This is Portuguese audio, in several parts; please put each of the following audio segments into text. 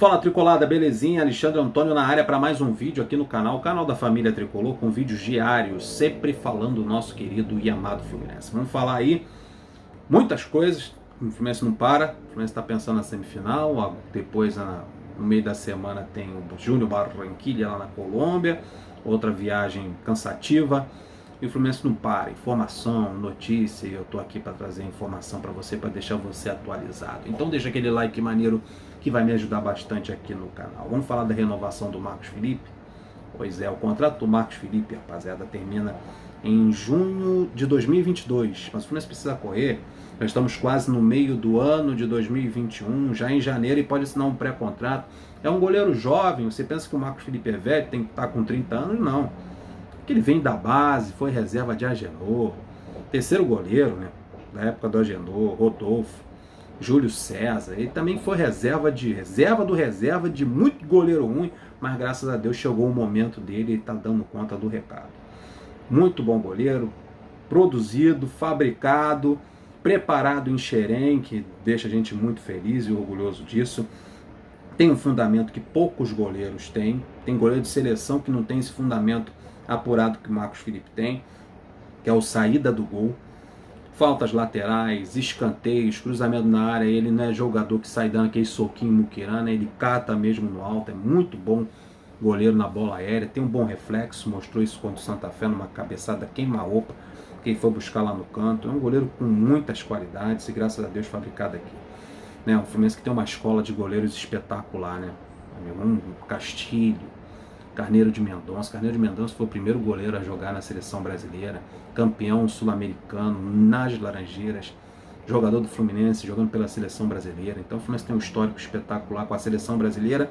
Fala Tricolada, belezinha? Alexandre Antônio na área para mais um vídeo aqui no canal, o canal da família Tricolor, com vídeos diários, sempre falando do nosso querido e amado Fluminense. Vamos falar aí muitas coisas, o Fluminense não para, o Fluminense está pensando na semifinal, depois no meio da semana tem o Júnior Barranquilla lá na Colômbia, outra viagem cansativa, e o Fluminense não para, informação, notícia, e eu tô aqui para trazer informação para você, para deixar você atualizado. Então deixa aquele like maneiro que vai me ajudar bastante aqui no canal. Vamos falar da renovação do Marcos Felipe? Pois é, o contrato do Marcos Felipe, rapaziada, termina em junho de 2022, mas o Fluminense precisa correr. Nós estamos quase no meio do ano de 2021, já em janeiro, e pode assinar um pré-contrato. É um goleiro jovem, você pensa que o Marcos Felipe é velho, tem que estar com 30 anos? Não. Porque ele vem da base, foi reserva de Agenor, terceiro goleiro, né, da época do Agenor, Rodolfo, Júlio César. Ele também foi reserva de muito goleiro ruim, mas graças a Deus chegou o momento dele e está dando conta do recado. Muito bom goleiro, produzido, fabricado, preparado em Xerém, que deixa a gente muito feliz e orgulhoso disso. Tem um fundamento que poucos goleiros têm. Tem goleiro de seleção que não tem esse fundamento apurado que o Marcos Felipe tem, que é o saída do gol. Faltas laterais, escanteios, cruzamento na área. Ele não é jogador que sai dando aquele soquinho muquirana, ele cata mesmo no alto. É muito bom goleiro na bola aérea, tem um bom reflexo, mostrou isso contra o Santa Fé numa cabeçada queima-roupa que ele foi buscar lá no canto. É um goleiro com muitas qualidades e graças a Deus fabricado aqui, né? O Fluminense que tem uma escola de goleiros espetacular, né? Castilho, Carneiro de Mendonça. Carneiro de Mendonça foi o primeiro goleiro a jogar na seleção brasileira, campeão sul-americano nas Laranjeiras, jogador do Fluminense, jogando pela seleção brasileira. Então o Fluminense tem um histórico espetacular com a seleção brasileira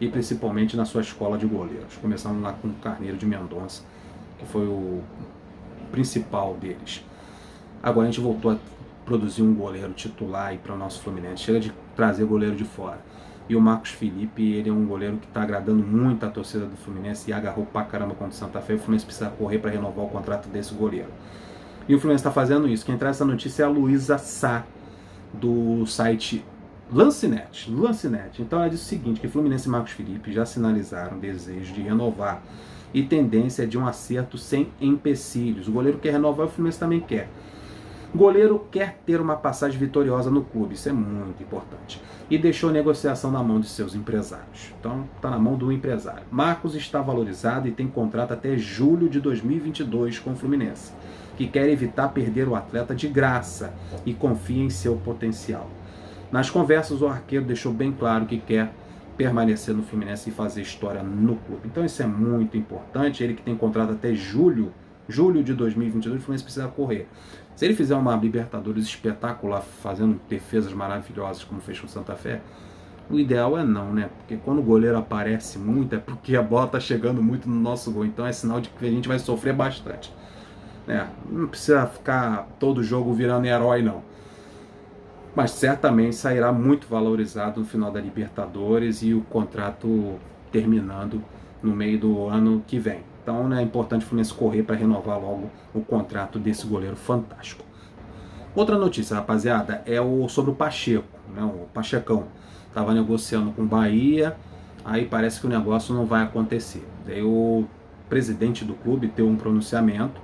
e principalmente na sua escola de goleiros. Começando lá com o Carneiro de Mendonça, que foi o principal deles. Agora a gente voltou a produzir um goleiro titular para o nosso Fluminense. Chega de trazer goleiro de fora. E o Marcos Felipe, ele é um goleiro que está agradando muito a torcida do Fluminense e agarrou pra caramba contra o Santa Fé. O Fluminense precisa correr para renovar o contrato desse goleiro. E o Fluminense está fazendo isso. Quem traz essa notícia é a Luísa Sá, do site Lancenet. Então ela diz o seguinte, que Fluminense e Marcos Felipe já sinalizaram desejo de renovar e tendência de um acerto sem empecilhos. O goleiro quer renovar, o Fluminense também quer. O goleiro quer ter uma passagem vitoriosa no clube, isso é muito importante. E deixou a negociação na mão de seus empresários. Então está na mão do empresário. Marcos está valorizado e tem contrato até julho de 2022 com o Fluminense, que quer evitar perder o atleta de graça e confia em seu potencial. Nas conversas, o arqueiro deixou bem claro que quer permanecer no Fluminense e fazer história no clube. Então isso é muito importante. Ele que tem contrato até julho de 2022, o Fluminense precisa correr. Se ele fizer uma Libertadores espetacular, fazendo defesas maravilhosas como fez com o Santa Fé, o ideal é não, né? Porque quando o goleiro aparece muito, é porque a bola está chegando muito no nosso gol. Então é sinal de que a gente vai sofrer bastante. Não precisa ficar todo jogo virando herói, não. Mas certamente sairá muito valorizado no final da Libertadores e o contrato terminando no meio do ano que vem. Então é importante o Fluminense correr para renovar logo o contrato desse goleiro fantástico. Outra notícia, rapaziada, é sobre o Pacheco, né? O Pachecão estava negociando com o Bahia, aí parece que o negócio não vai acontecer. Daí o presidente do clube deu um pronunciamento,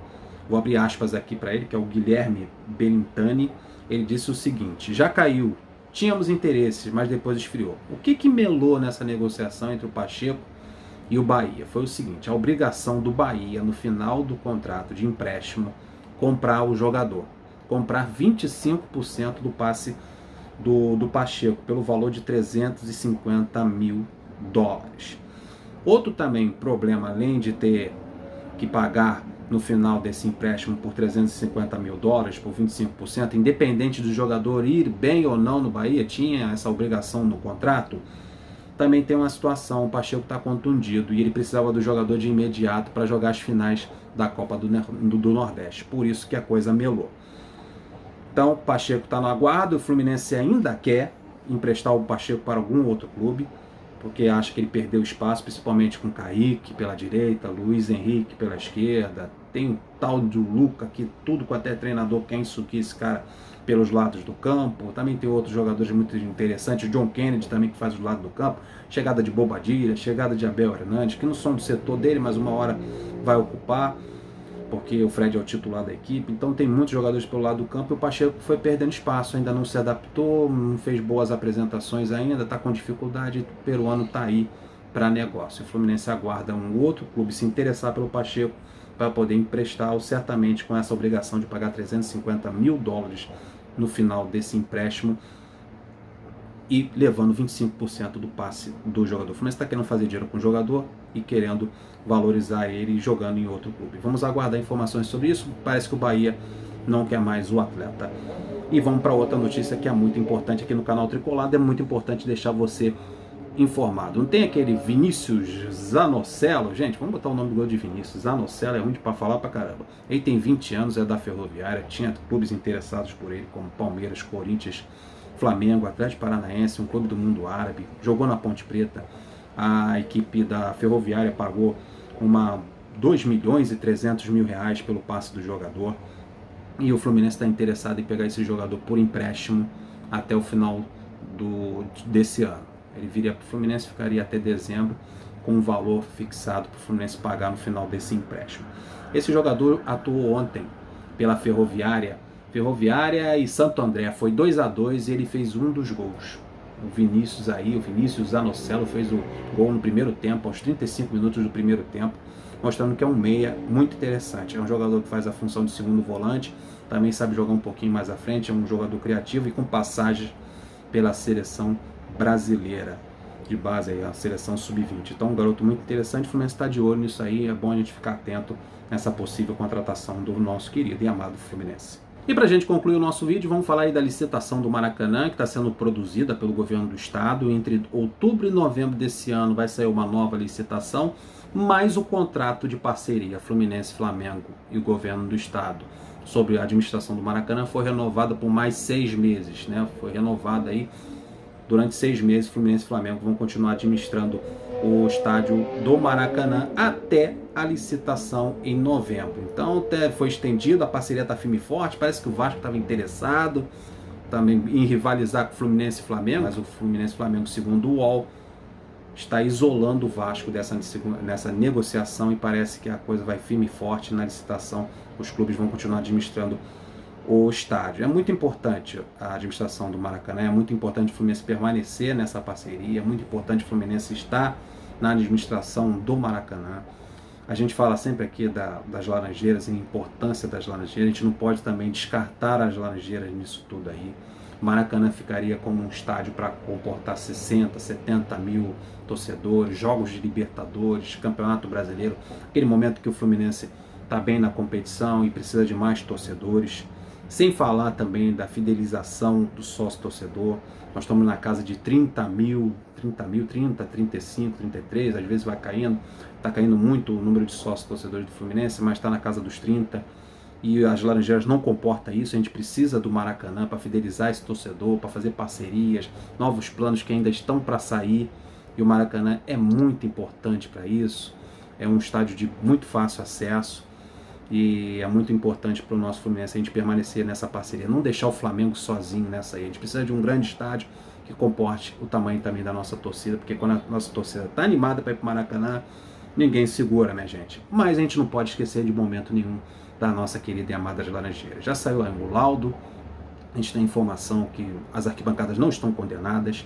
vou abrir aspas aqui para ele, que é o Guilherme Belintani. Ele disse o seguinte: já caiu, tínhamos interesses, mas depois esfriou. O que melou nessa negociação entre o Pacheco e o Bahia? Foi o seguinte: a obrigação do Bahia, no final do contrato de empréstimo, comprar o jogador, comprar 25% do passe do Pacheco, pelo valor de 350 mil dólares. Outro também problema, além de ter que pagar no final desse empréstimo por 350 mil dólares, por 25%, independente do jogador ir bem ou não no Bahia, tinha essa obrigação no contrato. Também tem uma situação, o Pacheco está contundido e ele precisava do jogador de imediato para jogar as finais da Copa do Nordeste, por isso que a coisa melou. Então o Pacheco está no aguardo, o Fluminense ainda quer emprestar o Pacheco para algum outro clube, porque acha que ele perdeu espaço, principalmente com Kaique pela direita, Luiz Henrique pela esquerda, tem o tal do Luca, que tudo quanto é treinador quer insuquir esse cara pelos lados do campo. Também tem outros jogadores muito interessantes, o John Kennedy também, que faz do lado do campo. Chegada de Bobadilla, chegada de Abel Hernandes, que não são do setor dele, mas uma hora vai ocupar, porque o Fred é o titular da equipe. Então tem muitos jogadores pelo lado do campo e o Pacheco foi perdendo espaço, ainda não se adaptou, não fez boas apresentações ainda, está com dificuldade. O peruano está aí para negócio. O Fluminense aguarda um outro clube se interessar pelo Pacheco para poder emprestá-lo, certamente com essa obrigação de pagar 350 mil dólares no final desse empréstimo e levando 25% do passe do jogador. O Fluminense está querendo fazer dinheiro com o jogador e querendo valorizar ele jogando em outro clube. Vamos aguardar informações sobre isso. Parece que o Bahia não quer mais o atleta. E vamos para outra notícia que é muito importante aqui no canal Tricolado. É muito importante deixar você informado. Não tem aquele Vinícius Zanocelo? Gente, vamos botar o nome do gol de Vinícius. Zanocelo é ruim para falar pra caramba. Ele tem 20 anos, é da Ferroviária, tinha clubes interessados por ele, como Palmeiras, Corinthians, Flamengo, Atlético Paranaense, um clube do mundo árabe, jogou na Ponte Preta. A equipe da Ferroviária pagou 2 milhões e 300 mil reais pelo passe do jogador. E o Fluminense está interessado em pegar esse jogador por empréstimo até o final desse ano. Ele viria para o Fluminense, ficaria até dezembro com um valor fixado para o Fluminense pagar no final desse empréstimo. Esse jogador atuou ontem pela Ferroviária e Santo André. Foi 2-2 e ele fez um dos gols. O Vinícius Zanocelo fez o gol no primeiro tempo, aos 35 minutos do primeiro tempo, mostrando que é um meia muito interessante. É um jogador que faz a função de segundo volante, também sabe jogar um pouquinho mais à frente, é um jogador criativo e com passagens pela seleção brasileira de base, aí, a seleção sub-20. Então um garoto muito interessante, o Fluminense está de olho nisso aí, é bom a gente ficar atento nessa possível contratação do nosso querido e amado Fluminense. E para a gente concluir o nosso vídeo, vamos falar aí da licitação do Maracanã, que está sendo produzida pelo governo do estado. Entre outubro e novembro desse ano vai sair uma nova licitação, mais o contrato de parceria Fluminense-Flamengo e o governo do estado sobre a administração do Maracanã foi renovada por mais 6 meses, né? Foi renovada aí durante 6 meses. Fluminense e Flamengo vão continuar administrando o estádio do Maracanã até a licitação em novembro. Então até foi estendida, a parceria está firme e forte. Parece que o Vasco estava interessado também em rivalizar com o Fluminense e Flamengo, mas o Fluminense e Flamengo, segundo o UOL, está isolando o Vasco nessa negociação, e parece que a coisa vai firme e forte na licitação. Os clubes vão continuar administrando o estádio. É muito importante a administração do Maracanã, é muito importante o Fluminense permanecer nessa parceria, é muito importante o Fluminense estar na administração do Maracanã. A gente fala sempre aqui das Laranjeiras e a importância das Laranjeiras, a gente não pode também descartar as Laranjeiras nisso tudo aí. O Maracanã ficaria como um estádio para comportar 60, 70 mil torcedores, jogos de Libertadores, Campeonato Brasileiro, aquele momento que o Fluminense está bem na competição e precisa de mais torcedores. Sem falar também da fidelização do sócio-torcedor. Nós estamos na casa de 30, 35, 33, às vezes vai caindo. Está caindo muito o número de sócios-torcedores do Fluminense, mas está na casa dos 30. E as Laranjeiras não comportam isso. A gente precisa do Maracanã para fidelizar esse torcedor, para fazer parcerias, novos planos que ainda estão para sair. E o Maracanã é muito importante para isso. É um estádio de muito fácil acesso. E é muito importante para o nosso Fluminense a gente permanecer nessa parceria, não deixar o Flamengo sozinho nessa aí. A gente precisa de um grande estádio que comporte o tamanho também da nossa torcida, porque quando a nossa torcida está animada para ir para o Maracanã, ninguém segura, minha gente. Mas a gente não pode esquecer de momento nenhum da nossa querida e amada Laranjeiras. Já saiu aí o laudo, a gente tem informação que as arquibancadas não estão condenadas,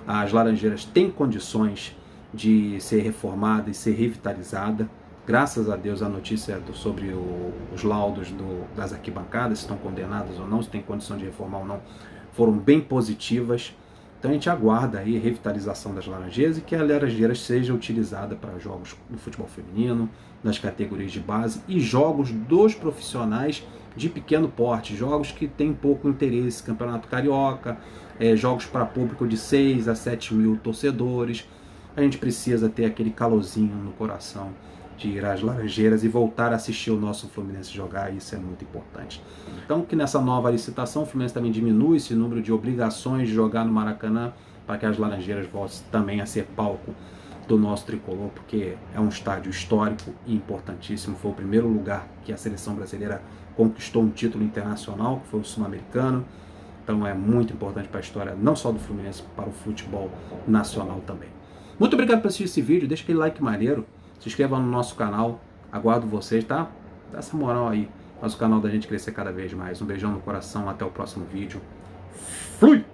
as Laranjeiras têm condições de ser reformada e ser revitalizada. Graças a Deus a notícia sobre os laudos das arquibancadas, se estão condenadas ou não, se tem condição de reformar ou não, foram bem positivas. Então a gente aguarda aí a revitalização das Laranjeiras e que a Laranjeiras seja utilizada para jogos do futebol feminino, das categorias de base e jogos dos profissionais de pequeno porte, jogos que têm pouco interesse, Campeonato Carioca, jogos para público de 6 a 7 mil torcedores. A gente precisa ter aquele calorzinho no coração de ir às Laranjeiras e voltar a assistir o nosso Fluminense jogar, isso é muito importante. Então que nessa nova licitação o Fluminense também diminui esse número de obrigações de jogar no Maracanã, para que as Laranjeiras voltem também a ser palco do nosso tricolor, porque é um estádio histórico e importantíssimo. Foi o primeiro lugar que a seleção brasileira conquistou um título internacional, que foi o Sul-Americano. Então é muito importante para a história, não só do Fluminense, para o futebol nacional também. Muito obrigado por assistir esse vídeo, deixa aquele like maneiro, se inscreva no nosso canal, aguardo vocês, tá? Dá essa moral aí, faz o canal da gente crescer cada vez mais. Um beijão no coração, até o próximo vídeo. Fui!